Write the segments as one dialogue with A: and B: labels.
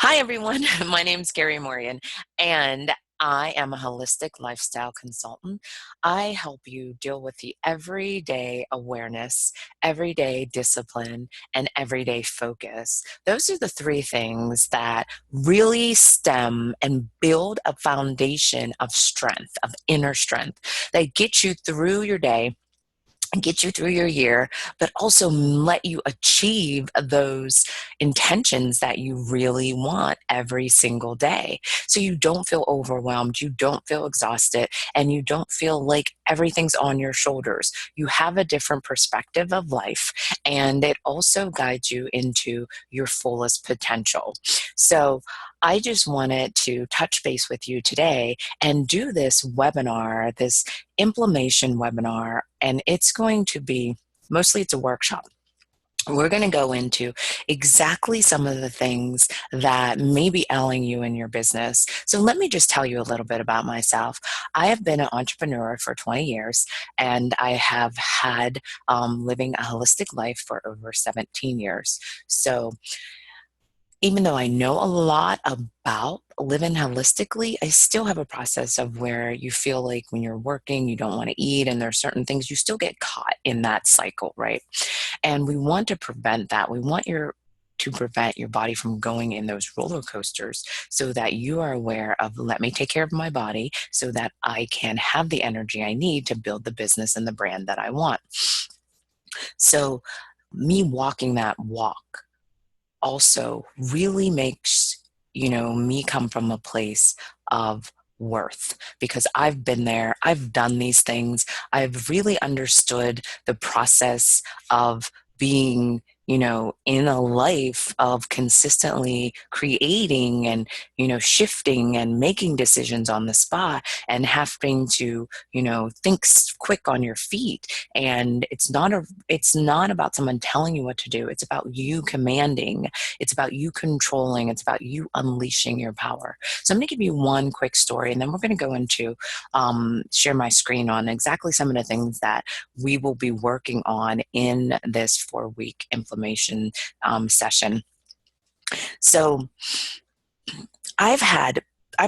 A: Hi, everyone. My name's Gary Morian, and I am a holistic lifestyle consultant. I help you deal with the everyday awareness, everyday discipline, and everyday focus. Those are the three things that really stem and build a foundation of strength, of inner strength, that get you through your day and get you through your year, but also let you achieve those intentions that you really want every single day. So you don't feel overwhelmed, you don't feel exhausted, and you don't feel like everything's on your shoulders. You have a different perspective of life, and it also guides you into your fullest potential. So I just wanted to touch base with you today and do this webinar, this inflammation webinar, and it's going to be mostly it's a workshop. We're going to go into exactly some of the things that may be ailing you in your business. So let me just tell you a little bit about myself. I have been an entrepreneur for 20 years, and I have had living a holistic life for over 17 years. So even though I know a lot about living holistically, I still have a process of where you feel like when you're working, you don't want to eat, and there's certain things you still get caught in that cycle, right? And we want to prevent that. We want to prevent your body from going in those roller coasters so that you are aware of, let me take care of my body so that I can have the energy I need to build the business and the brand that I want. So me walking that walk also really makes me come from a place of worth, because I've been there, I've done these things, I've really understood the process of being in a life of consistently creating and shifting and making decisions on the spot, and having to think quick on your feet. And it's not about someone telling you what to do. It's about you commanding. It's about you controlling. It's about you unleashing your power. So I'm going to give you one quick story, and then we're going to go into share my screen on exactly some of the things that we will be working on in this 4-week inflammation session. So I've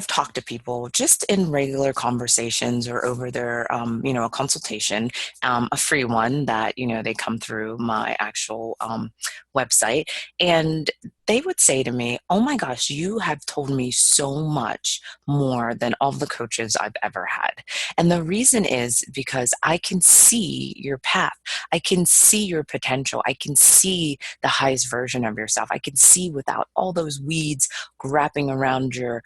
A: talked to people just in regular conversations or over their, a consultation, a free one that, they come through my actual website. And they would say to me, oh my gosh, you have told me so much more than all the coaches I've ever had. And the reason is because I can see your path. I can see your potential. I can see the highest version of yourself. I can see without all those weeds wrapping around your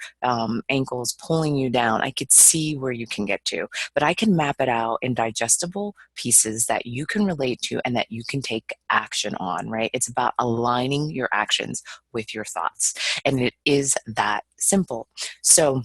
A: ankles, pulling you down. I could see where you can get to, but I can map it out in digestible pieces that you can relate to and that you can take action on, right? It's about aligning your actions with your thoughts. And it is that simple. So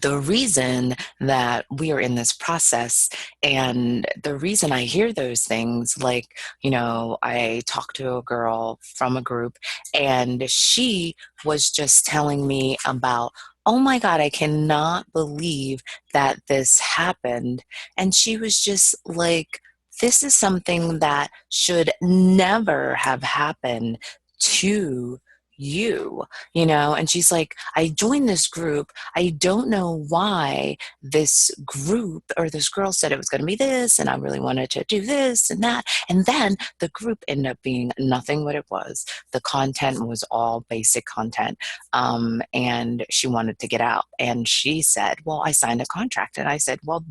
A: the reason that we are in this process, and the reason I hear those things, like, I talked to a girl from a group, and she was just telling me about, oh my God, I cannot believe that this happened. And she was just like, this is something that should never have happened to you, and she's like, I joined this group. I don't know why this group or this girl said it was going to be this, and I really wanted to do this and that. And then the group ended up being nothing what it was. The content was all basic content. And she wanted to get out. And she said, well, I signed a contract. And I said, well,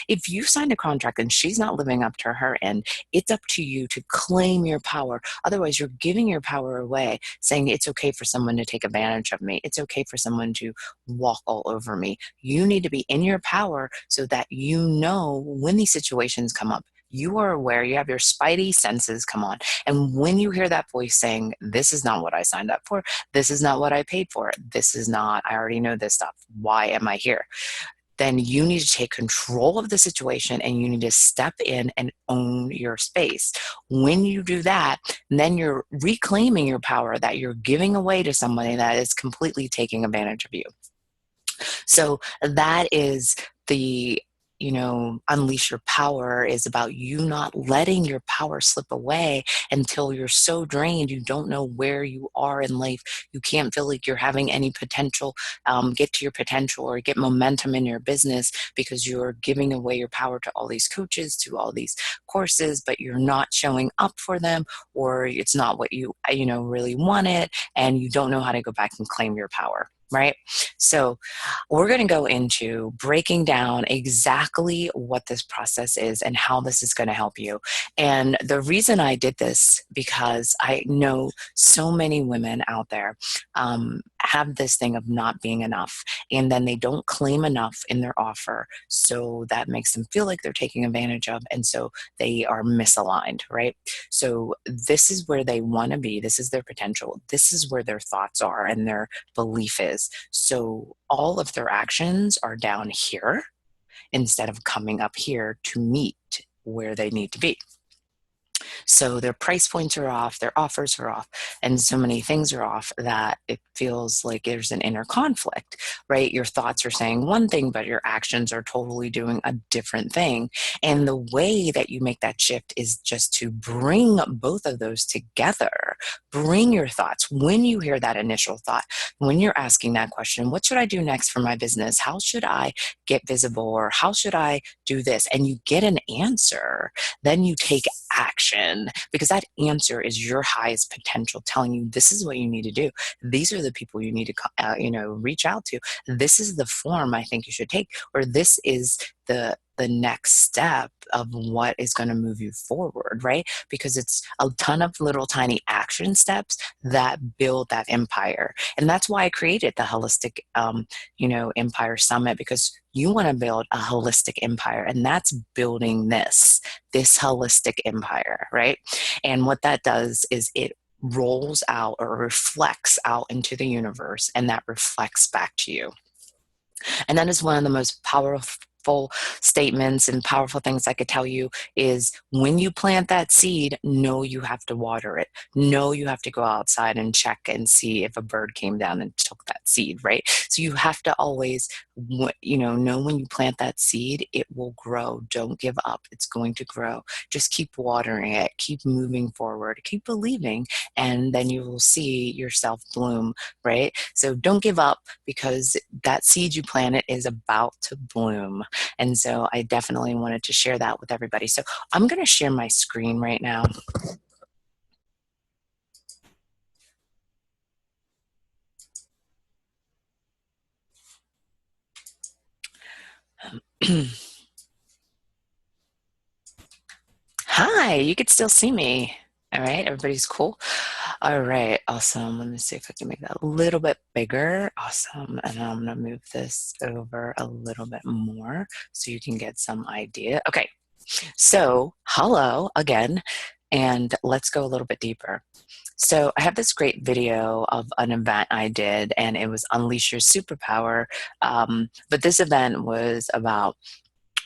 A: if you signed a contract and she's not living up to her end, it's up to you to claim your power. Otherwise, you're giving your power away, saying it's okay for someone to take advantage of me. It's okay for someone to walk all over me. You need to be in your power so that when these situations come up, you are aware, you have your spidey senses come on. And when you hear that voice saying, this is not what I signed up for, this is not what I paid for, this is not, I already know this stuff, why am I here? Then you need to take control of the situation and you need to step in and own your space. When you do that, then you're reclaiming your power that you're giving away to somebody that is completely taking advantage of you. So that is the unleash your power is about you not letting your power slip away until you're so drained you don't know where you are in life. You can't feel like you're having any potential, get to your potential or get momentum in your business because you're giving away your power to all these coaches, to all these courses, but you're not showing up for them, or it's not what you really wanted, and you don't know how to go back and claim your power. Right? So we're going to go into breaking down exactly what this process is and how this is going to help you. And the reason I did this, because I know so many women out there have this thing of not being enough, and then they don't claim enough in their offer. So that makes them feel like they're taking advantage of, and so they are misaligned, right? So this is where they want to be. This is their potential. This is where their thoughts are and their belief is. So all of their actions are down here instead of coming up here to meet where they need to be. So their price points are off, their offers are off, and so many things are off that it feels like there's an inner conflict, right? Your thoughts are saying one thing, but your actions are totally doing a different thing. And the way that you make that shift is just to bring both of those together. Bring your thoughts. When you hear that initial thought, when you're asking that question, what should I do next for my business? How should I get visible? Or how should I do this? And you get an answer, then you take action, because that answer is your highest potential telling you this is what you need to do. These are the people you need to reach out to. This is the form I think you should take, or this is the next step of what is going to move you forward, right? Because it's a ton of little tiny action steps that build that empire. And that's why I created the Holistic Empire Summit, because you want to build a holistic empire, and that's building this holistic empire, right? And what that does is it rolls out or reflects out into the universe, and that reflects back to you. And that is one of the most powerful statements and powerful things I could tell you is when you plant that seed, know you have to water it. Know you have to go outside and check and see if a bird came down and took that seed, right? So you have to always, know when you plant that seed, it will grow. Don't give up. It's going to grow. Just keep watering it. Keep moving forward. Keep believing, and then you will see yourself bloom, right? So don't give up, because that seed you planted is about to bloom. And so I definitely wanted to share that with everybody. So I'm going to share my screen right now. Hi, you could still see me. All right, everybody's cool. All right, awesome. Let me see if I can make that a little bit bigger. Awesome. And I'm going to move this over a little bit more so you can get some idea. Okay, so hello again, and let's go a little bit deeper. So I have this great video of an event I did, and it was Unleash Your Superpower. But this event was about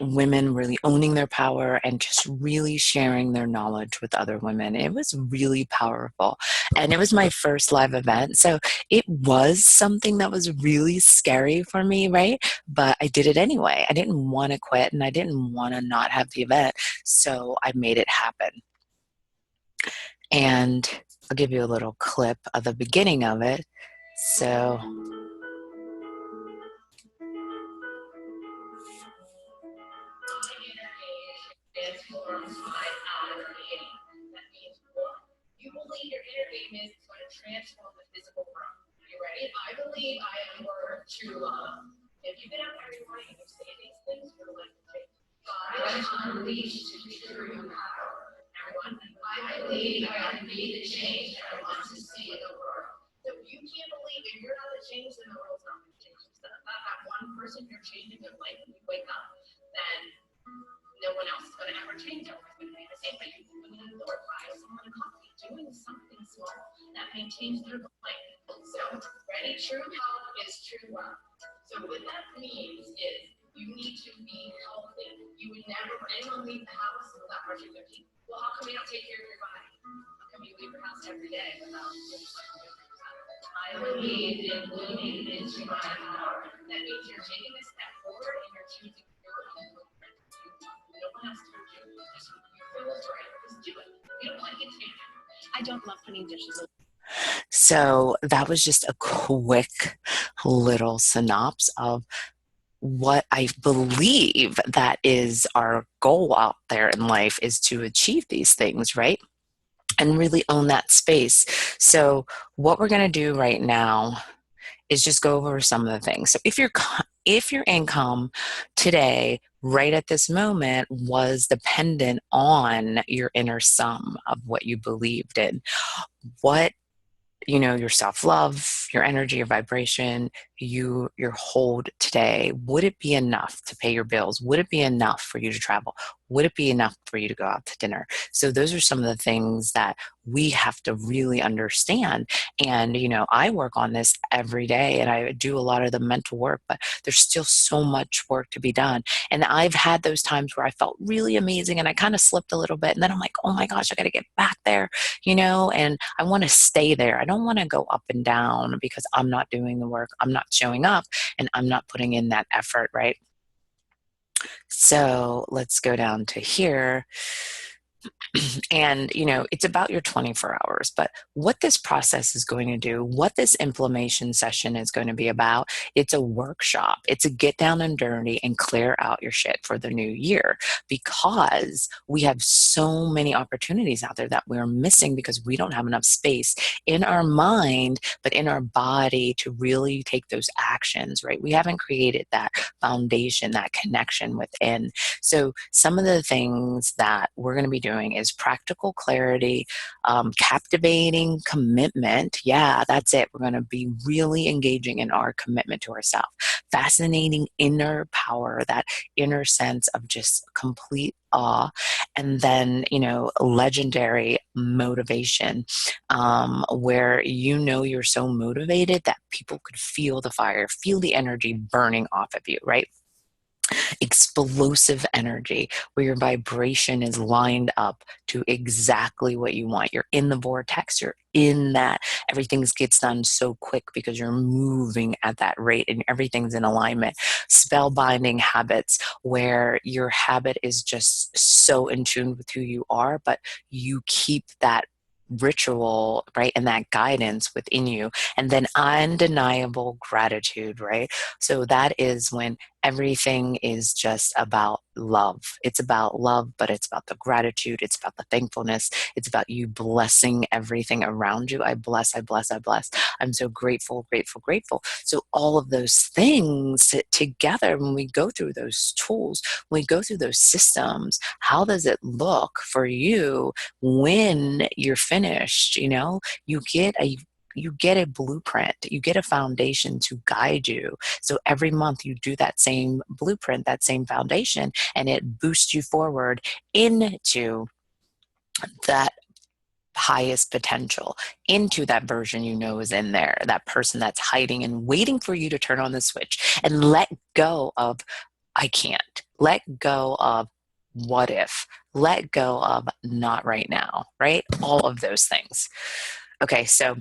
A: women really owning their power and just really sharing their knowledge with other women. It was really powerful. And it was my first live event. So it was something that was really scary for me, right? But I did it anyway. I didn't want to quit, and I didn't want to not have the event. So I made it happen. And I'll give you a little clip of the beginning of it. So transforms my outer being. That means what? You believe your inner being is going to transform the physical world. You ready? I believe I am worth true love. If you get up every morning and you say these things, you're like, I am unleashed to true power. Everyone, I believe I can be the change that I want to see in the world. So if you can't believe if you're not the change, then the world's not going to change. If that one person you're changing their life when you wake up, then no one else is going to ever change. Everyone's going to be the same. But you can glorify someone coffee, doing something small that may change their life. So, ready? True health is true love. So, what that means is you need to be healthy. You would never, anyone leave the house without brushing their teeth. Well, how come you don't take care of your body? How come you leave your house every day without doing something? I believe in blooming into my power. That means you're taking a step forward and you're choosing your own blueprint.
B: I don't love putting dishes away.
A: So that was just a quick little synopsis of what I believe that is our goal out there in life, is to achieve these things, right? And really own that space. So what we're going to do right now is just go over some of the things. So if your income today, right at this moment, was dependent on your inner sum of what you believed in, what, your self-love, your energy, your vibration, your hold today, would it be enough to pay your bills? Would it be enough for you to travel? Would it be enough for you to go out to dinner? So those are some of the things that we have to really understand. And, I work on this every day and I do a lot of the mental work, but there's still so much work to be done. And I've had those times where I felt really amazing and I kind of slipped a little bit. And then I'm like, oh my gosh, I got to get back there, and I want to stay there. I don't want to go up and down because I'm not doing the work, I'm not showing up, and I'm not putting in that effort, right? So let's go down to here. And, it's about your 24 hours. But what this process is going to do, what this implementation session is going to be about, it's a workshop. It's a get down and dirty and clear out your shit for the new year, because we have so many opportunities out there that we're missing because we don't have enough space in our mind, but in our body to really take those actions, right? We haven't created that foundation, that connection within. So some of the things that we're going to be doing is practical clarity, captivating commitment. Yeah, that's it. We're going to be really engaging in our commitment to ourselves. Fascinating inner power, that inner sense of just complete awe. And then, legendary motivation, where you're so motivated that people could feel the fire, feel the energy burning off of you, right? Explosive energy, where your vibration is lined up to exactly what you want. You're in the vortex, you're in that. Everything gets done so quick because you're moving at that rate and everything's in alignment. Spellbinding habits, where your habit is just so in tune with who you are, but you keep that ritual, right, and that guidance within you. And then undeniable gratitude, right? So that is when everything is just about love. It's about love, but it's about the gratitude. It's about the thankfulness. It's about you blessing everything around you. I bless, I bless, I bless. I'm so grateful, grateful, grateful. So all of those things together, when we go through those tools, when we go through those systems, how does it look for you when you're finished? You get a blueprint, you get a foundation to guide you. So every month you do that same blueprint, that same foundation, and it boosts you forward into that highest potential, into that version is in there, that person that's hiding and waiting for you to turn on the switch and let go of I can't. Let go of what if. Let go of not right now, right? All of those things. Okay, so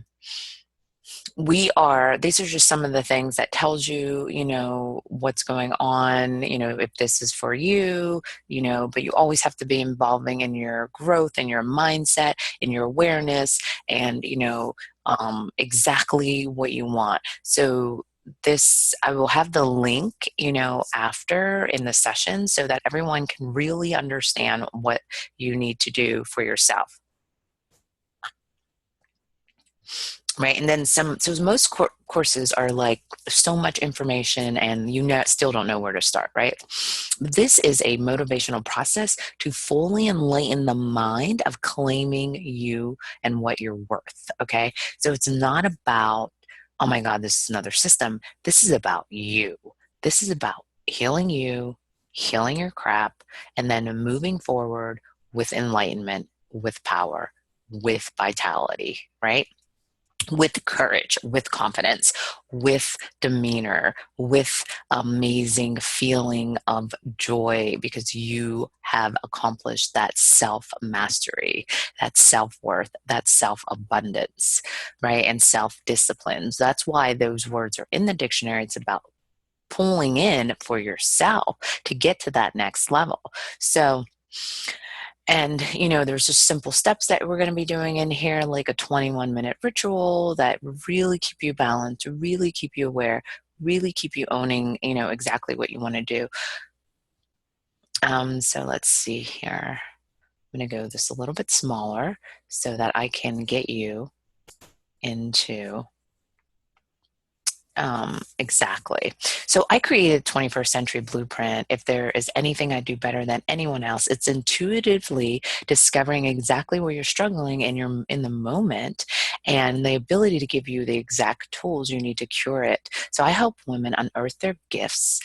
A: these are just some of the things that tells you, what's going on, if this is for you, but you always have to be involving in your growth and your mindset and your awareness and, exactly what you want. So I will have the link, after in the session so that everyone can really understand what you need to do for yourself. Right. And then so most courses are like so much information and still don't know where to start. Right. This is a motivational process to fully enlighten the mind of claiming you and what you're worth. Okay. So it's not about, oh my God, this is another system. This is about you. This is about healing you, healing your crap, and then moving forward with enlightenment, with power, with vitality. Right. With courage, with confidence, with demeanor, with amazing feeling of joy because you have accomplished that self-mastery, that self-worth, that self-abundance, right? And self-disciplines. That's why those words are in the dictionary. It's about pulling in for yourself to get to that next level. So, and, there's just simple steps that we're going to be doing in here, like a 21-minute ritual that really keep you balanced, really keep you aware, really keep you owning, exactly what you want to do. So let's see here. I'm going to go this a little bit smaller so that I can get you into exactly. So I created 21st Century Blueprint. If there is anything I do better than anyone else, it's intuitively discovering exactly where you're struggling and you're in the moment, and the ability to give you the exact tools you need to cure it. So I help women unearth their gifts,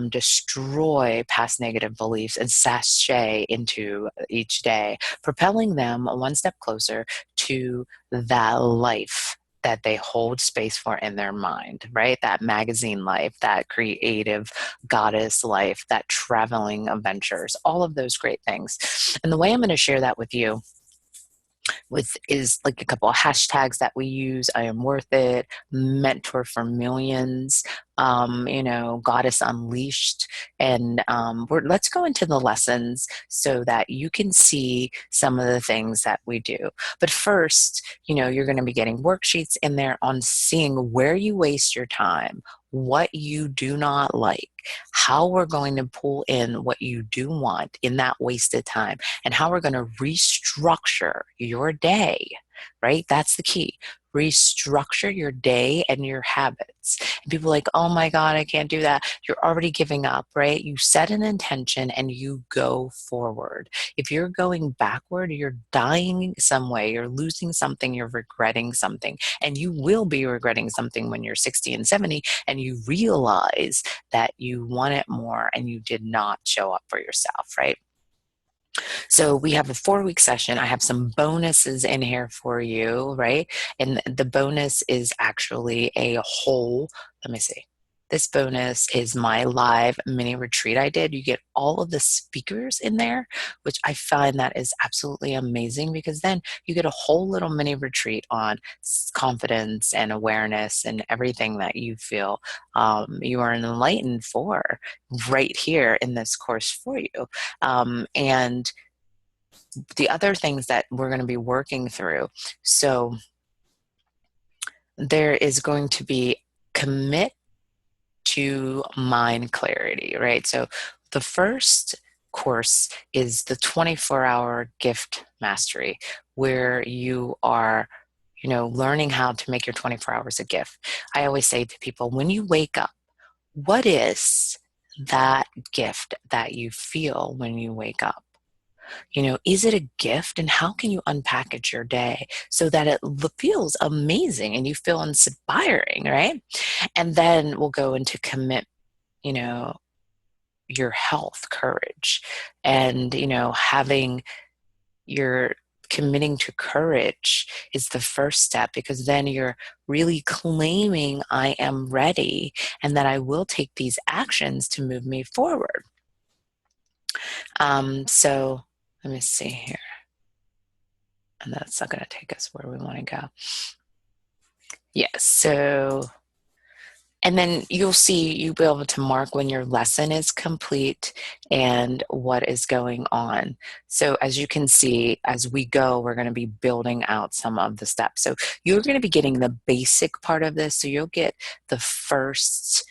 A: destroy past negative beliefs, and sashay into each day, propelling them one step closer to that life that they hold space for in their mind, right? That magazine life, that creative goddess life, that traveling adventures, all of those great things. And the way I'm going to share that with you is like a couple of hashtags that we use. I am worth it, mentor for millions, goddess unleashed. And let's go into the lessons so that you can see some of the things that we do. But first, you're going to be getting worksheets in there on seeing where you waste your time, what you do not like, how we're going to pull in what you do want in that wasted time, and how we're going to restructure your day, right? That's the key. Restructure your day and your habits. And people are like, oh my God, I can't do that. You're already giving up, right? You set an intention and you go forward. If you're going backward, you're dying some way, you're losing something, you're regretting something, and you will be regretting something when you're 60 and 70 and you realize that you want it more and you did not show up for yourself, right? So we have a 4-week session. I have some bonuses in here for you, right? And the bonus is actually a whole, let me see. This bonus is my live mini retreat I did. You get all of the speakers in there, which I find that is absolutely amazing, because then you get a whole little mini retreat on confidence and awareness and everything that you feel you are enlightened for right here in this course for you. And the other things that we're going to be working through. So there is going to be commit to mind clarity, right? So the first course is the 24-hour gift mastery, where you are learning how to make your 24 hours a gift. I always say to people, when you wake up, what is that gift that you feel when you wake up? Is it a gift, and how can you unpackage your day so that it feels amazing and you feel inspiring, right? And then we'll go into commit, your health, courage, and, having your committing to courage is the first step, because then you're really claiming I am ready and that I will take these actions to move me forward. So let me see here. And that's not going to take us where we want to go. Yes, so, and then you'll be able to mark when your lesson is complete and what is going on. So as you can see, as we go, we're going to be building out some of the steps. So you're going to be getting the basic part of this. So you'll get the first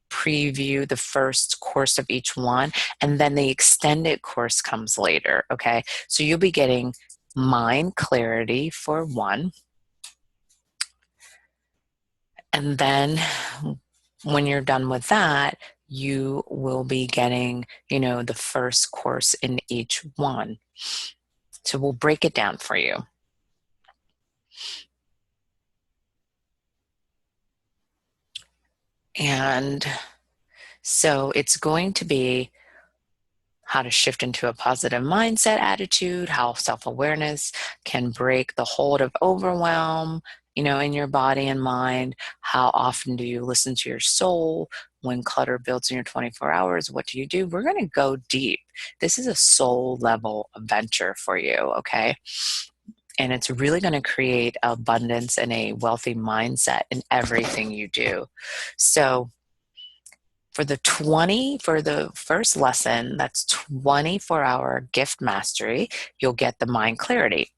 A: preview, the first course of each one, and then the extended course comes later, okay? So you'll be getting mind clarity for one. And then when you're done with that, you will be getting, the first course in each one. So we'll break it down for you. And so it's going to be how to shift into a positive mindset attitude, how self-awareness can break the hold of overwhelm, in your body and mind. How often do you listen to your soul? When clutter builds in your 24 hours, what do you do? We're going to go deep. This is a soul level adventure for you, okay? And it's really going to create abundance and a wealthy mindset in everything you do. So For the first lesson, that's 24-hour gift mastery, you'll get the mind clarity.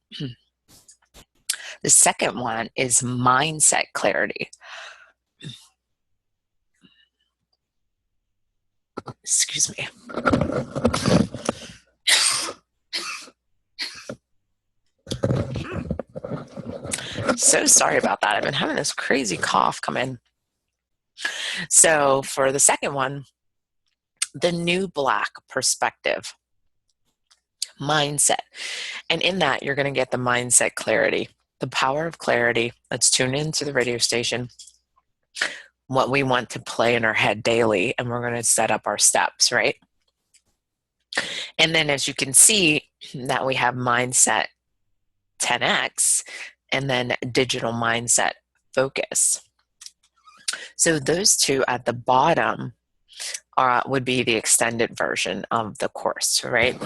A: The second one is mindset clarity. Excuse me. So sorry about that. I've been having this crazy cough come in. So for the second one, the new black perspective, mindset. And in that, you're going to get the mindset clarity, the power of clarity. Let's tune into the radio station, what we want to play in our head daily, and we're going to set up our steps, right? And then as you can see that we have mindset 10x and then digital mindset focus. So those two at the bottom would be the extended version of the course, right?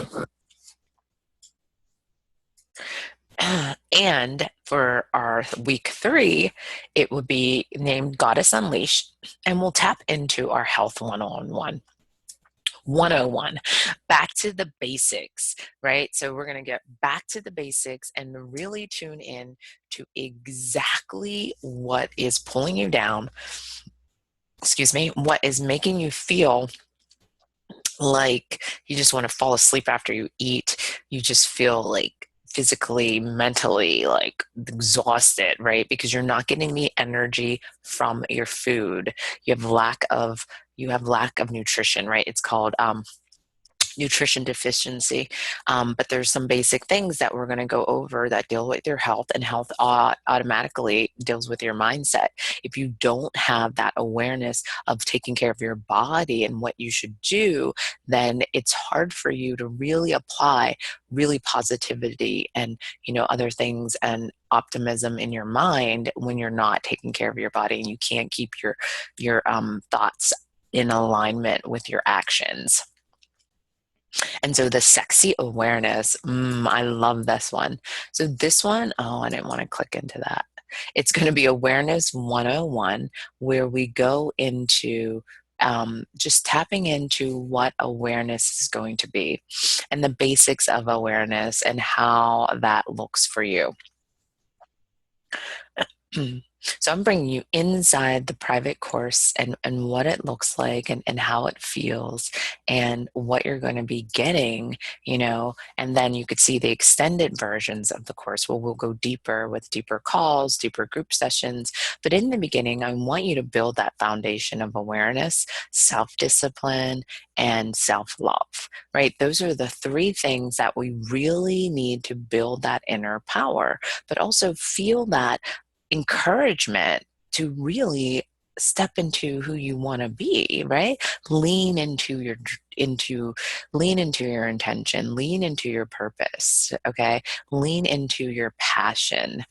A: And for our week 3, it would be named Goddess Unleashed, and we'll tap into our health 101, back to the basics, right? So we're going to get back to the basics and really tune in to exactly what is pulling you down, what is making you feel like you just want to fall asleep after you eat. You just feel like physically, mentally, like exhausted, right? Because you're not getting the energy from your food. You have lack of nutrition, right? It's called nutrition deficiency. But there's some basic things that we're going to go over that deal with your health, and health automatically deals with your mindset. If you don't have that awareness of taking care of your body and what you should do, then it's hard for you to really apply really positivity and, other things and optimism in your mind when you're not taking care of your body, and you can't keep your thoughts in alignment with your actions. And so the sexy awareness, I love this one. So this one, I didn't want to click into that. It's going to be Awareness 101, where we go into just tapping into what awareness is going to be and the basics of awareness and how that looks for you. So I'm bringing you inside the private course and what it looks like and how it feels and what you're going to be getting, and then you could see the extended versions of the course where we'll go deeper with deeper calls, deeper group sessions. But in the beginning, I want you to build that foundation of awareness, self-discipline, and self-love, right? Those are the 3 things that we really need to build that inner power, but also feel that encouragement to really step into who you want to be, right? Lean into your intention, lean into your purpose, okay? Lean into your passion.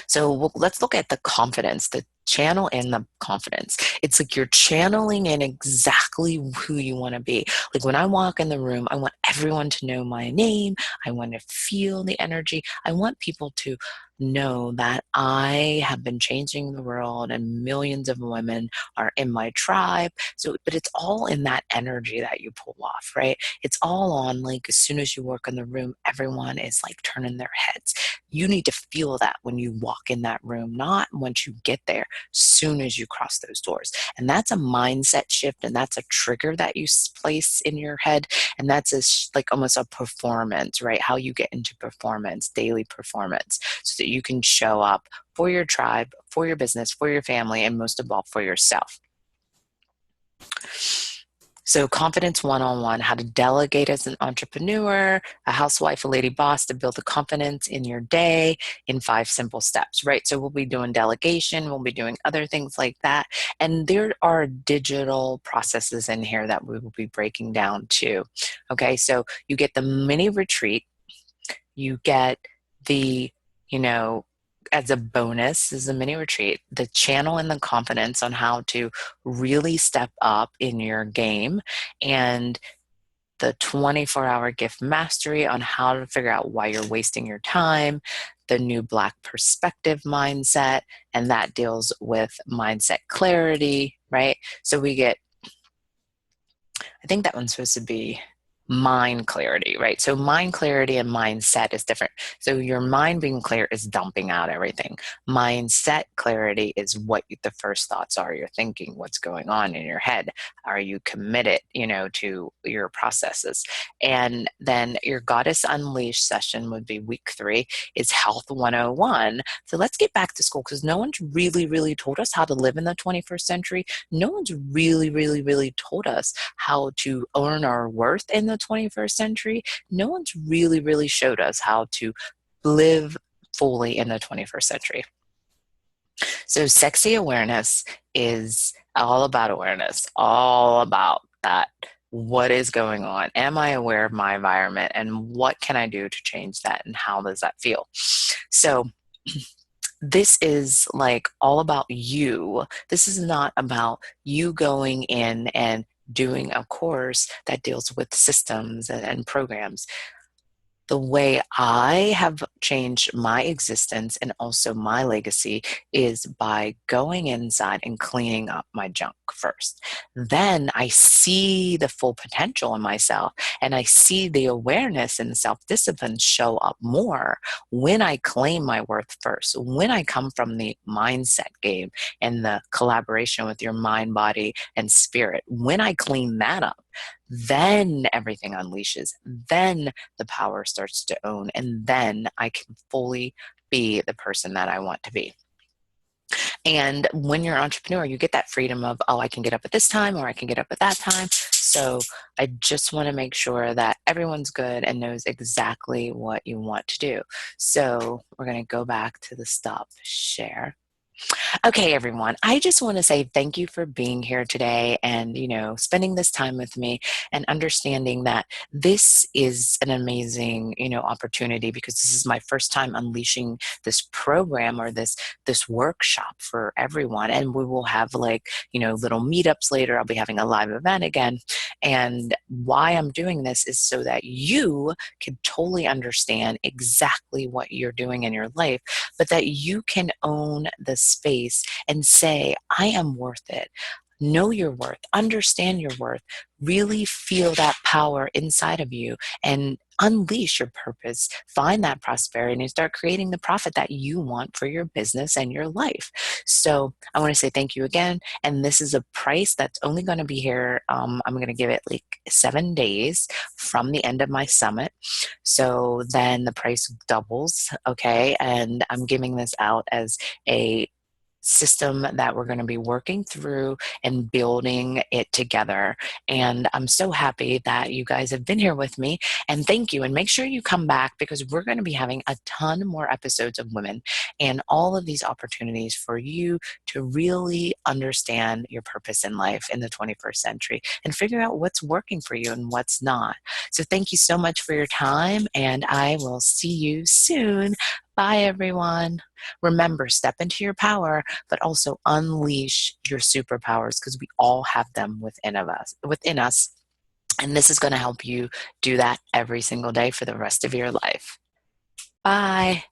A: So let's look at the confidence, the channel and the confidence. It's like you're channeling in exactly who you want to be. Like when I walk in the room, I want everyone to know my name. I want to feel the energy. I want people to know that I have been changing the world and millions of women are in my tribe. So, but it's all in that energy that you pull off, right? It's all on, like, as soon as you walk in the room, everyone is like turning their heads. You need to feel that when you walk in that room, not once you get there, soon as you cross those doors. And that's a mindset shift, and that's a trigger that you place in your head, and that's like almost a performance, right? How you get into performance, daily performance, so that you can show up for your tribe, for your business, for your family, and most of all, for yourself. So Confidence 101, how to delegate as an entrepreneur, a housewife, a lady boss, to build the confidence in your day in 5 simple steps, right? So we'll be doing delegation, we'll be doing other things like that. And there are digital processes in here that we will be breaking down too. Okay, so you get the mini retreat, you get the, as a bonus, as a mini retreat, the channel and the confidence on how to really step up in your game, and the 24-hour gift mastery on how to figure out why you're wasting your time, the new Black perspective mindset, and that deals with mindset clarity, right? So we get, I think that one's supposed to be mind clarity, right? So mind clarity and mindset is different. So your mind being clear is dumping out everything. Mindset clarity is what the first thoughts are. You're thinking what's going on in your head. Are you committed, to your processes? And then your Goddess Unleashed session would be week 3 is Health 101. So let's get back to school because no one's really, really told us how to live in the 21st century. No one's really, really, really told us how to earn our worth in the 21st century. No one's really, really showed us how to live fully in the 21st century. So sexy awareness is all about awareness, all about that. What is going on? Am I aware of my environment? And what can I do to change that? And how does that feel? So this is like all about you. This is not about you going in and doing a course that deals with systems and programs. The way I have changed my existence and also my legacy is by going inside and cleaning up my junk first. Then I see the full potential in myself and I see the awareness and self-discipline show up more when I claim my worth first, when I come from the mindset game and the collaboration with your mind, body, and spirit. When I clean that up, then everything unleashes. Then the power starts to own, and then I can fully be the person that I want to be. And when you're an entrepreneur, you get that freedom of, oh, I can get up at this time or I can get up at that time. So I just want to make sure that everyone's good and knows exactly what you want to do. So we're going to go back to the stop share. Okay, everyone, I just want to say thank you for being here today and, spending this time with me and understanding that this is an amazing, opportunity because this is my first time unleashing this program or this workshop for everyone. And we will have little meetups later. I'll be having a live event again. And why I'm doing this is so that you can totally understand exactly what you're doing in your life, but that you can own the space and say, I am worth it. Know your worth, understand your worth, really feel that power inside of you and unleash your purpose, find that prosperity and start creating the profit that you want for your business and your life. So I want to say thank you again. And this is a price that's only going to be here. I'm going to give it 7 days from the end of my summit. So then the price doubles. Okay. And I'm giving this out as a system that we're going to be working through and building it together. And I'm so happy that you guys have been here with me. And thank you. And make sure you come back because we're going to be having a ton more episodes of women and all of these opportunities for you to really understand your purpose in life in the 21st century and figure out what's working for you and what's not. So thank you so much for your time, and I will see you soon. Bye, everyone. Remember, step into your power, but also unleash your superpowers because we all have them within us. And this is going to help you do that every single day for the rest of your life. Bye.